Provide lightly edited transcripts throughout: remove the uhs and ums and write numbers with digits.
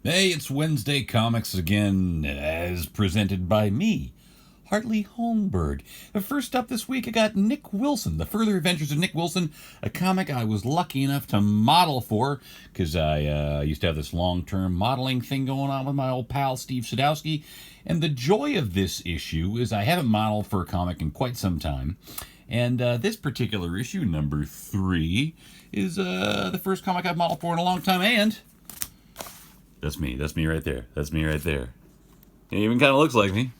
Hey, it's Wednesday Comics again, as presented by me, Hartley Holmberg. First up this week, I got Nick Wilson, The Further Adventures of Nick Wilson, a comic I was lucky enough to model for, because I used to have this long-term modeling thing going on with my old pal Steve Sadowski. And the joy of this issue is I haven't modeled for a comic in quite some time. And this particular issue, number 3, is the first comic I've modeled for in a long time, and that's me. That's me right there. That's me right there. It even kind of looks like me.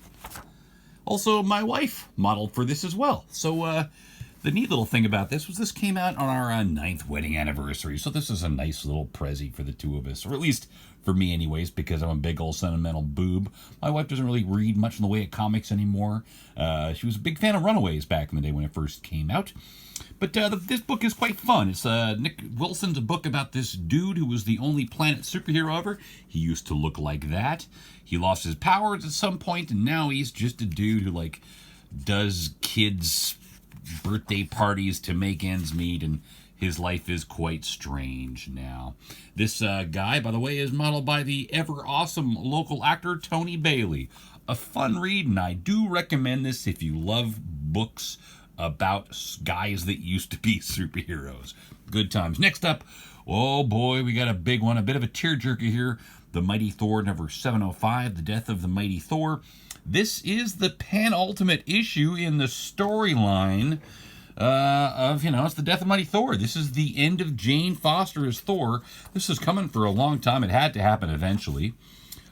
Also, my wife modeled for this as well. So, the neat little thing about this was this came out on our 9th wedding anniversary. So this is a nice little prezi for the two of us. Or at least for me anyways, because I'm a big old sentimental boob. My wife doesn't really read much in the way of comics anymore. She was a big fan of Runaways back in the day when it first came out. But this book is quite fun. It's Nick Wilson's a book about this dude who was the only planet superhero ever. He used to look like that. He lost his powers at some point, and now he's just a dude who, like, does kids' birthday parties to make ends meet, and his life is quite strange now. This guy, by the way, is modeled by the ever-awesome local actor Tony Bailey. A fun read, and I do recommend this if you love books about guys that used to be superheroes. Good times. Next up, oh boy, we got a big one, a bit of a tearjerker here. The Mighty Thor, number 705, The Death of the Mighty Thor. This is the penultimate issue in the storyline of, it's the Death of Mighty Thor. This is the end of Jane Foster as Thor. This is coming for a long time. It had to happen eventually.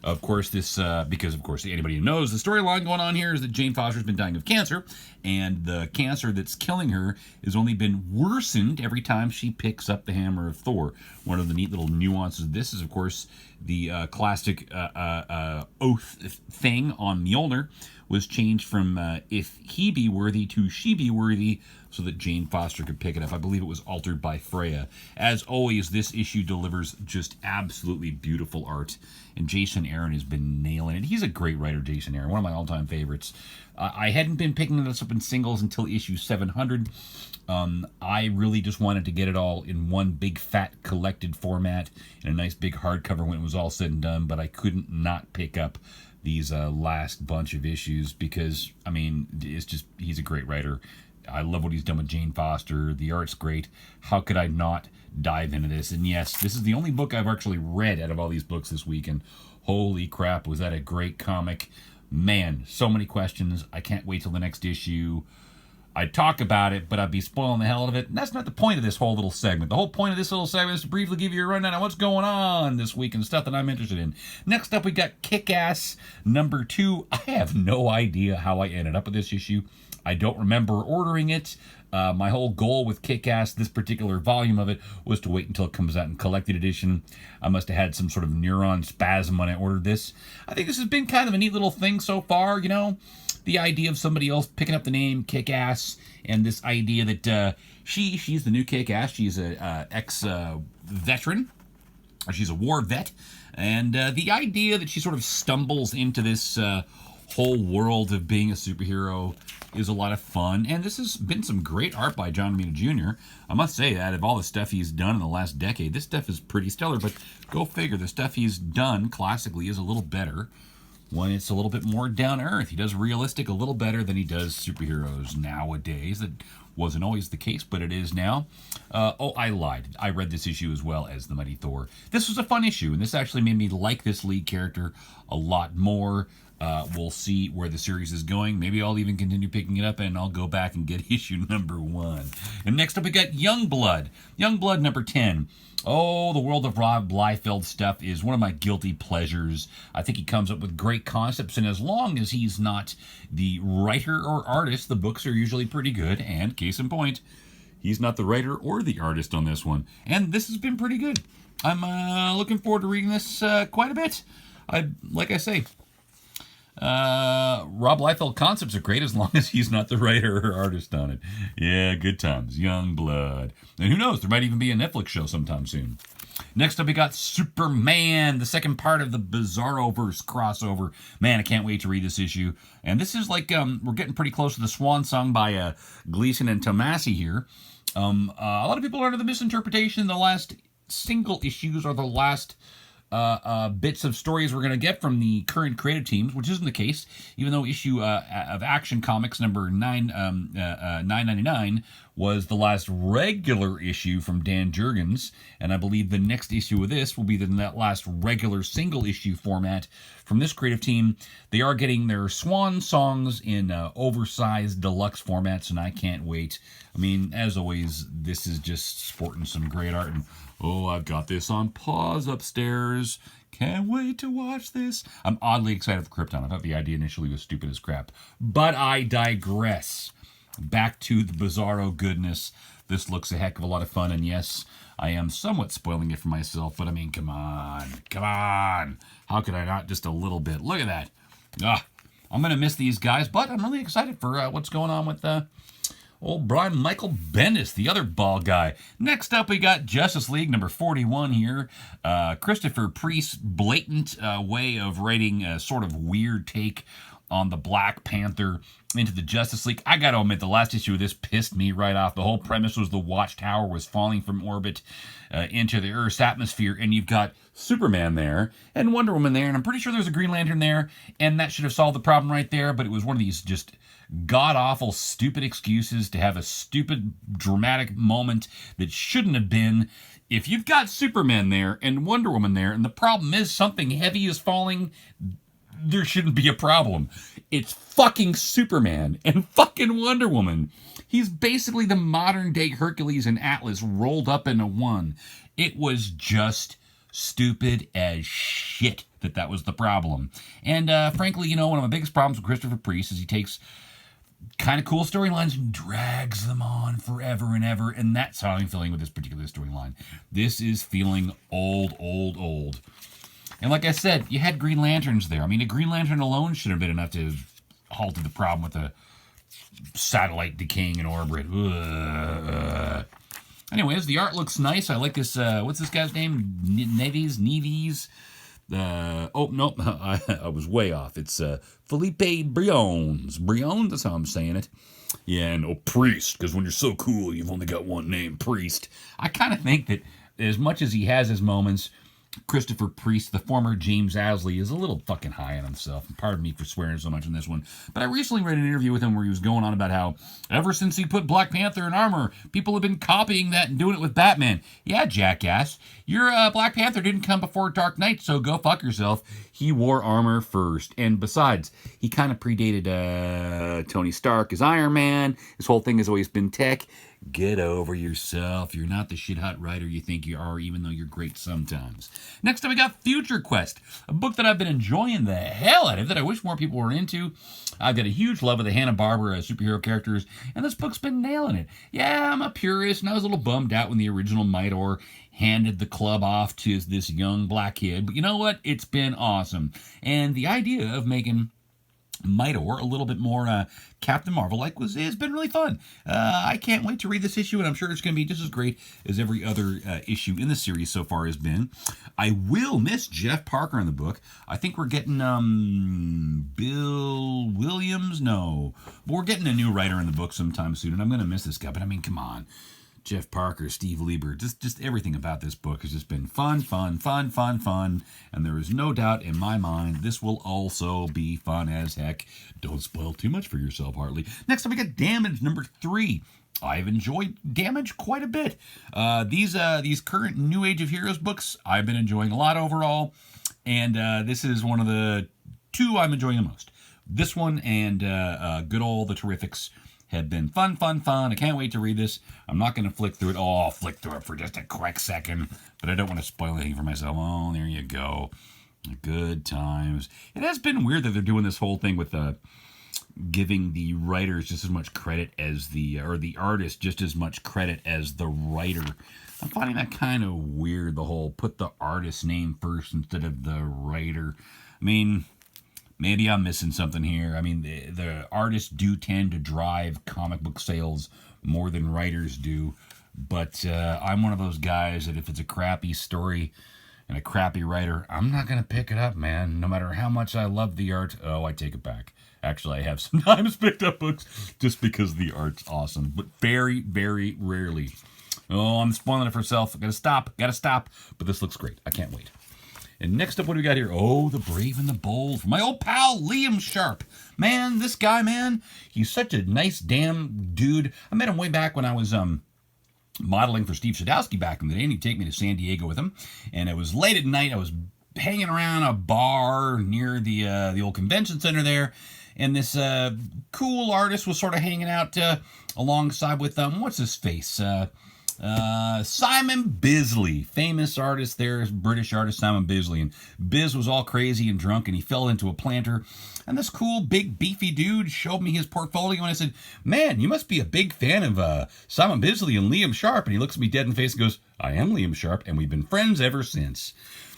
Of course, because of course anybody who knows the storyline going on here is that Jane Foster's been dying of cancer, and the cancer that's killing her has only been worsened every time she picks up the hammer of Thor. One of the neat little nuances of this is, of course, the classic oath thing on Mjolnir was changed from if he be worthy to she be worthy, so that Jane Foster could pick it up. I believe it was altered by Freya. As always, this issue delivers just absolutely beautiful art, and Jason Aaron has been nailing it. He's a great writer, Jason Aaron, one of my all-time favorites. I hadn't been picking this up in singles until issue 700. I really just wanted to get it all in one big fat collected format in a nice big hardcover when it was all said and done, but I couldn't not pick up these last bunch of issues because, it's just, he's a great writer. I love what he's done with Jane Foster. The art's great. How could I not dive into this? And yes, this is the only book I've actually read out of all these books this week, and holy crap, was that a great comic. Man, so many questions. I can't wait till the next issue. I'd talk about it, but I'd be spoiling the hell out of it. And that's not the point of this whole little segment. The whole point of this little segment is to briefly give you a rundown on what's going on this week and stuff that I'm interested in. Next up, we got Kick-Ass number 2. I have no idea how I ended up with this issue. I don't remember ordering it. My whole goal with Kick-Ass, this particular volume of it, was to wait until it comes out in collected edition. I must have had some sort of neuron spasm when I ordered this. I think this has been kind of a neat little thing so far, the idea of somebody else picking up the name Kick-Ass, and this idea that she's the new Kick-Ass. She's a ex-veteran. She's a war vet. And the idea that she sort of stumbles into this whole world of being a superhero is a lot of fun. And this has been some great art by John Romita Jr. I must say that of all the stuff he's done in the last decade, this stuff is pretty stellar. But go figure, the stuff he's done classically is a little better when it's a little bit more down to earth. He does realistic a little better than he does superheroes nowadays. That wasn't always the case, but it is now. I lied. I read this issue as well as The Mighty Thor. This was a fun issue, and this actually made me like this lead character a lot more. We'll see where the series is going. Maybe I'll even continue picking it up, and I'll go back and get issue number 1. And next up, we got Youngblood. Youngblood number 10. Oh, the world of Rob Liefeld stuff is one of my guilty pleasures. I think he comes up with great concepts, and as long as he's not the writer or artist, the books are usually pretty good. And case in point, he's not the writer or the artist on this one. And this has been pretty good. I'm looking forward to reading this quite a bit. Like I say, Rob Liefeld concepts are great as long as he's not the writer or artist on it. Yeah, good times. Youngblood. And who knows, there might even be a Netflix show sometime soon. Next up, we got Superman, the second part of the Bizarroverse crossover. Man, I can't wait to read this issue. And this is like, we're getting pretty close to the swan song by Gleason and Tomasi here. A lot of people are under the misinterpretation the last single issues are the last bits of stories we're going to get from the current creative teams, which isn't the case, even though issue of Action Comics number 999 was the last regular issue from Dan Jurgens, and I believe the next issue of this will be the last regular single issue format from this creative team. They are getting their swan songs in oversized deluxe formats, and I can't wait. I mean, as always, this is just sporting some great art, and oh, I've got this on pause upstairs. Can't wait to watch this. I'm oddly excited for Krypton. I thought the idea initially was stupid as crap, but I digress. Back to the Bizarro goodness. This looks a heck of a lot of fun, and yes, I am somewhat spoiling it for myself, but I mean, come on. How could I not just a little bit? Look at that. I'm going to miss these guys, but I'm really excited for what's going on with old Brian Michael Bendis, the other ball guy. Next up, we got Justice League number 41 here. Christopher Priest's blatant way of writing a sort of weird take on the Black Panther into the Justice League. I gotta admit, the last issue of this pissed me right off. The whole premise was the Watchtower was falling from orbit into the Earth's atmosphere, and you've got Superman there, and Wonder Woman there, and I'm pretty sure there's a Green Lantern there, and that should have solved the problem right there, but it was one of these just god-awful, stupid excuses to have a stupid, dramatic moment that shouldn't have been. If you've got Superman there and Wonder Woman there, and the problem is something heavy is falling, there shouldn't be a problem. It's fucking Superman and fucking Wonder Woman. He's basically the modern-day Hercules and Atlas rolled up into one. It was just stupid as shit that was the problem. And frankly, one of my biggest problems with Christopher Priest is he takes kind of cool storylines and drags them on forever and ever, and that's how I'm feeling with this particular storyline. This is feeling old. And like I said, you had Green Lanterns there. I mean, a Green Lantern alone should have been enough to have halted the problem with the satellite decaying in orbit. Anyways, the art looks nice. I like this, what's this guy's name? Neves? Oh, no, I was way off. It's Felipe Briones. Briones, that's how I'm saying it. Yeah, and Priest, because when you're so cool, you've only got one name, Priest. I kind of think that as much as he has his moments, Christopher Priest, the former James Asley, is a little fucking high on himself. And pardon me for swearing so much on this one. But I recently read an interview with him where he was going on about how ever since he put Black Panther in armor, people have been copying that and doing it with Batman. Yeah, jackass. Your Black Panther didn't come before Dark Knight, so go fuck yourself. He wore armor first. And besides, he kind of predated Tony Stark as Iron Man. His whole thing has always been tech. Get over yourself. You're not the shit hot writer you think you are, even though you're great sometimes. Next up, we got Future Quest, a book that I've been enjoying the hell out of, that I wish more people were into. I've got a huge love of the Hanna-Barbera superhero characters, and this book's been nailing it. Yeah, I'm a purist, and I was a little bummed out when the original Midor handed the club off to this young black kid, but you know what? It's been awesome. And the idea of making Midor a little bit more Captain Marvel-like has been really fun. I can't wait to read this issue, and I'm sure it's going to be just as great as every other issue in the series so far has been. I will miss Jeff Parker in the book. I think we're getting Bill Williams? No. But we're getting a new writer in the book sometime soon, and I'm going to miss this guy, but I mean, come on. Jeff Parker, Steve Lieber, just everything about this book has just been fun, and there is no doubt in my mind this will also be fun as heck. Don't spoil too much for yourself, Hartley. Next up, we got Damage number 3. I've enjoyed Damage quite a bit. These current New Age of Heroes books, I've been enjoying a lot overall, and this is one of the two I'm enjoying the most. This one and good old The Terrifics have been fun. I can't wait to read this. I'm not going to flick through it. Oh, I'll flick through it for just a quick second, but I don't want to spoil anything for myself. Oh, there you go. Good times. It has been weird that they're doing this whole thing with giving the writers just as much credit as the artist just as much credit as the writer. I'm finding that kind of weird, the whole put the artist's name first instead of the writer. I mean, maybe I'm missing something here. I mean, the artists do tend to drive comic book sales more than writers do. But I'm one of those guys that if it's a crappy story and a crappy writer, I'm not going to pick it up, man. No matter how much I love the art. Oh, I take it back. Actually, I have sometimes picked up books just because the art's awesome. But very, very rarely. Oh, I'm spoiling it for myself. Gotta stop. But this looks great. I can't wait. And next up, what do we got here? Oh, The Brave and the Bold. From my old pal, Liam Sharp. Man, this guy, man, he's such a nice damn dude. I met him way back when I was modeling for Steve Sadowski back in the day, and he'd take me to San Diego with him. And it was late at night. I was hanging around a bar near the old convention center there. And this cool artist was sort of hanging out alongside with, what's his face? Simon Bisley, famous artist there, British artist Simon Bisley. And Biz was all crazy and drunk, and he fell into a planter. And this cool, big, beefy dude showed me his portfolio, and I said, man, you must be a big fan of Simon Bisley and Liam Sharp. And he looks at me dead in the face and goes, I am Liam Sharp, and we've been friends ever since.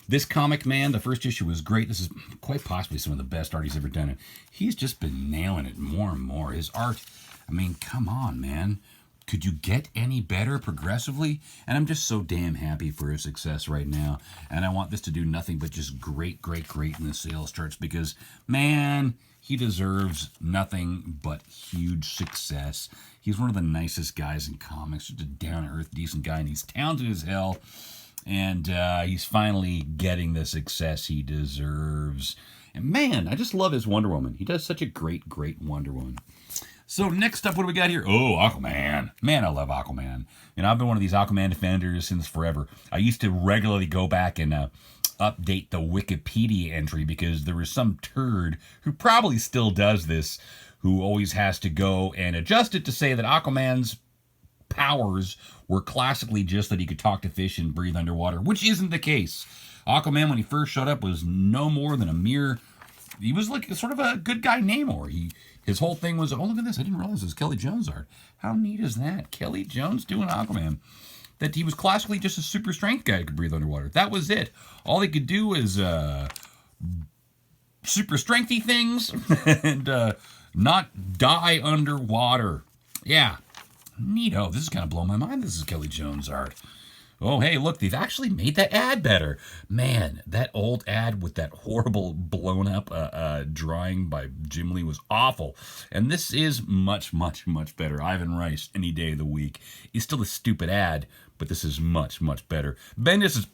This comic, man, the first issue was great. This is quite possibly some of the best art he's ever done. And he's just been nailing it more and more. His art, I mean, come on, man. Could you get any better progressively? And I'm just so damn happy for his success right now. And I want this to do nothing but just great in the sales charts because, man, he deserves nothing but huge success. He's one of the nicest guys in comics, just a down-to-earth, decent guy, and he's talented as hell. And he's finally getting the success he deserves. And, man, I just love his Wonder Woman. He does such a great Wonder Woman. So next up, what do we got here? Oh, Aquaman. Man, I love Aquaman. And I've been one of these Aquaman defenders since forever. I used to regularly go back and update the Wikipedia entry because there was some turd who probably still does this, who always has to go and adjust it to say that Aquaman's powers were classically just that he could talk to fish and breathe underwater, which isn't the case. Aquaman, when he first showed up, was no more than a mere... He was like sort of a good guy Namor. His whole thing was, oh, look at this. I didn't realize it was Kelly Jones art. How neat is that? Kelly Jones doing Aquaman. That he was classically just a super strength guy who could breathe underwater. That was it. All he could do is super strengthy things and not die underwater. Yeah. Neato. This is kind of blowing my mind. This is Kelly Jones art. Oh, hey, look, they've actually made that ad better. Man, that old ad with that horrible blown-up drawing by Jim Lee was awful. And this is much better. Ivan Rice, any day of the week. It's still a stupid ad, but this is much better. Bendis is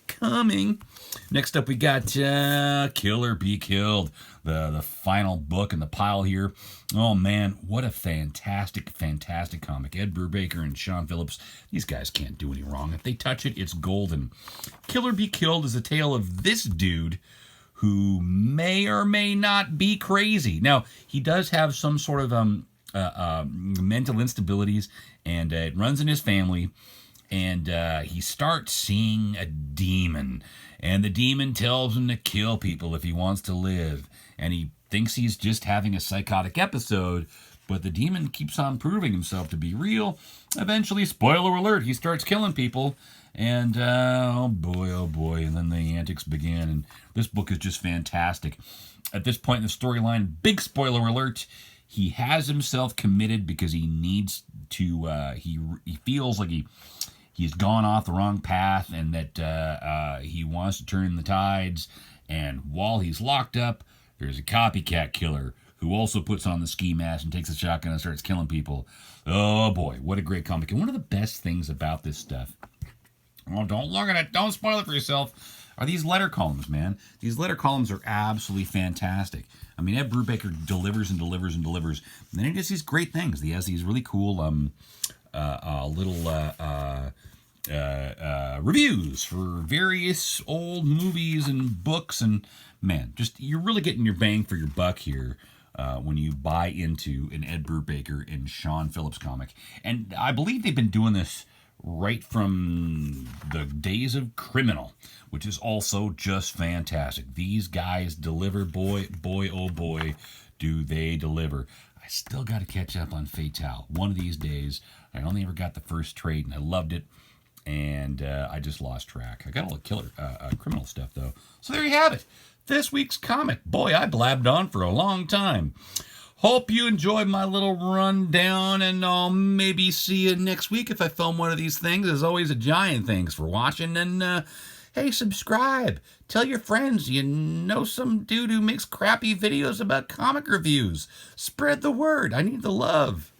coming. Next up, we got Kill or Be Killed, the final book in the pile here. Oh, man, what a fantastic comic. Ed Brubaker and Sean Phillips, these guys can't do any wrong. If they touch it, it's golden. Kill or Be Killed is a tale of this dude who may or may not be crazy. Now, he does have some sort of mental instabilities, and it runs in his family. And he starts seeing a demon. And the demon tells him to kill people if he wants to live. And he thinks he's just having a psychotic episode. But the demon keeps on proving himself to be real. Eventually, spoiler alert, he starts killing people. And oh boy. And then the antics begin. And this book is just fantastic. At this point in the storyline, big spoiler alert, he has himself committed because he needs to, he feels like he's gone off the wrong path and that he wants to turn the tides. And while he's locked up, there's a copycat killer who also puts on the ski mask and takes a shotgun and starts killing people. Oh, boy, what a great comic. And one of the best things about this stuff, oh, don't look at it, don't spoil it for yourself, are these letter columns, man. These letter columns are absolutely fantastic. I mean, Ed Brubaker delivers and delivers and delivers. And then he does these great things. He has these really cool reviews for various old movies and books, and man, just you're really getting your bang for your buck here when you buy into an Ed Brubaker and Sean Phillips comic. And I believe they've been doing this right from the days of Criminal, which is also just fantastic. These guys deliver, boy, oh boy, do they deliver. I still got to catch up on Fatale one of these days. I only ever got the first trade, and I loved it, and I just lost track. I got all the killer criminal stuff, though. So there you have it. This week's comic. Boy, I blabbed on for a long time. Hope you enjoyed my little rundown, and I'll maybe see you next week if I film one of these things. As always, a giant thanks for watching, and hey, subscribe. Tell your friends you know some dude who makes crappy videos about comic reviews. Spread the word. I need the love.